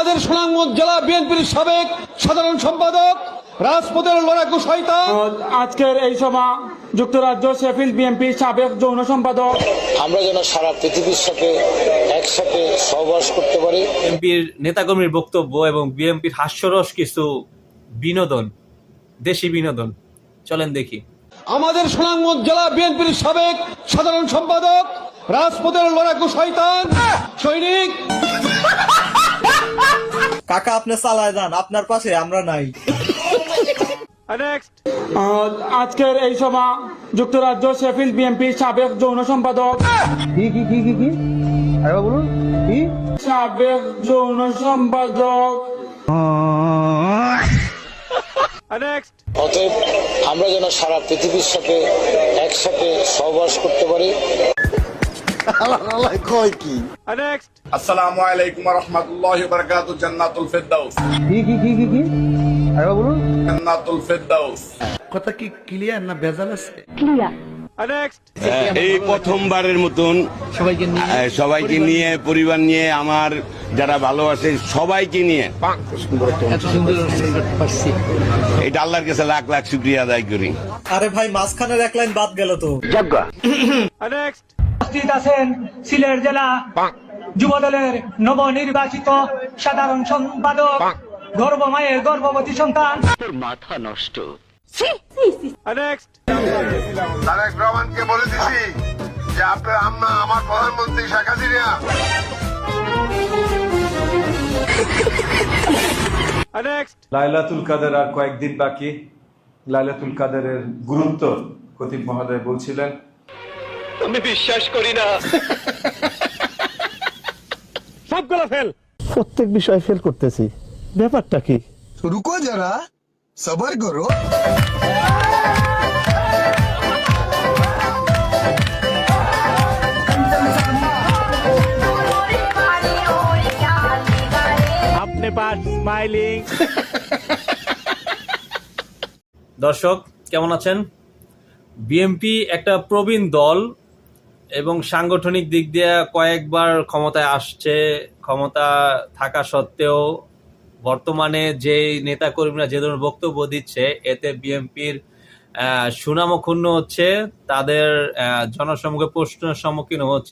আমাদের সুনামগঞ্জ জেলা বিএনপির সাবেক সাধারণ সম্পাদক রাজপথের লড়াকু শয়তান আজকের এই সভা যুক্তরাজ্য শেফিল্ড বিএনপির সাবেক যৌন সম্পাদক। আমরা যেন সারা পৃথিবীর সাথে একসাথে সহবাস করতে পারি। বিএনপির নেতাকর্মীর বক্তব্য এবং বিএনপির হাস্যরস কিছু বিনোদন, দেশি বিনোদন, চলেন দেখি। আমাদের সুনামগঞ্জ জেলা বিএনপির সাবেক সাধারণ সম্পাদক রাজপথের লড়াকু শয়তান সৈনিক। কাকা আপনি চালায় যান, আপনার পাশে আমরা নাই। আজকের এই সভা যুক্তরাজ্য শেফিল্ড বিএনপির সাবেক যৌন সম্পাদক। সাবেক যৌন সম্পাদক। অতএব আমরা যেন সারা পৃথিবীর সাথে একসাথে সহবাস করতে পারি। আসসালামু আলাইকুম ওয়া রাহমাতুল্লাহি ওয়া বারাকাতুহু। জান্নাতুল ফেরদাউস। জান্নাতুল ফেরদাউস। কথা কি ক্লিয়ার না ভেজাল আছে? এই প্রথমবারের মতন সবাইকে নিয়ে পরিবার নিয়ে আমার যারা ভালোবাসে সবাইকে নিয়ে এটা আল্লাহর কাছে লাখ লাখ শুকরিয়া আদায় করি। আরে ভাই মাঝখানের এক লাইন বাদ গেল তো। উপস্থিত আছেন সিলেট জেলা যুবদলের নবনির্বাচিত সাধারণ সম্পাদক গর্ভমায়ের গর্ভবতী সন্তান। মাথা নষ্ট। তারেক রহমানকে বলে দিছি যে আপনার আম্মা আমার প্রধানমন্ত্রী শেখ হাসিনা। লাইলাতুল কাদের আর কয়েকদিন বাকি। লাইলাতুল কাদেরের গুরুত্ব খতিব মহোদয় বলছিলেন। আমি বিশ্বাস করি না। সবগুলো ফেল, প্রত্যেক বিষয়ে ফেল করতেছি, ব্যাপারটা কি? রুকো যারা, সবার করো। আপনি পাস স্মাইলিং। দর্শক কেমন আছেন? বিএনপি একটা প্রবীণ দল এবং সাংগঠনিক দিক দিয়ে কয়েকবার ক্ষমতায় আসছে। ক্ষমতা থাকা সত্ত্বেও বর্তমানে যে নেতাকর্মীরা যে ধরনের বক্তব্য দিচ্ছে এতে বিএনপির সুনামও ক্ষুণ্ণ হচ্ছে, তাদের জনসম্মুখে প্রশ্নের সম্মুখীন হচ্ছে।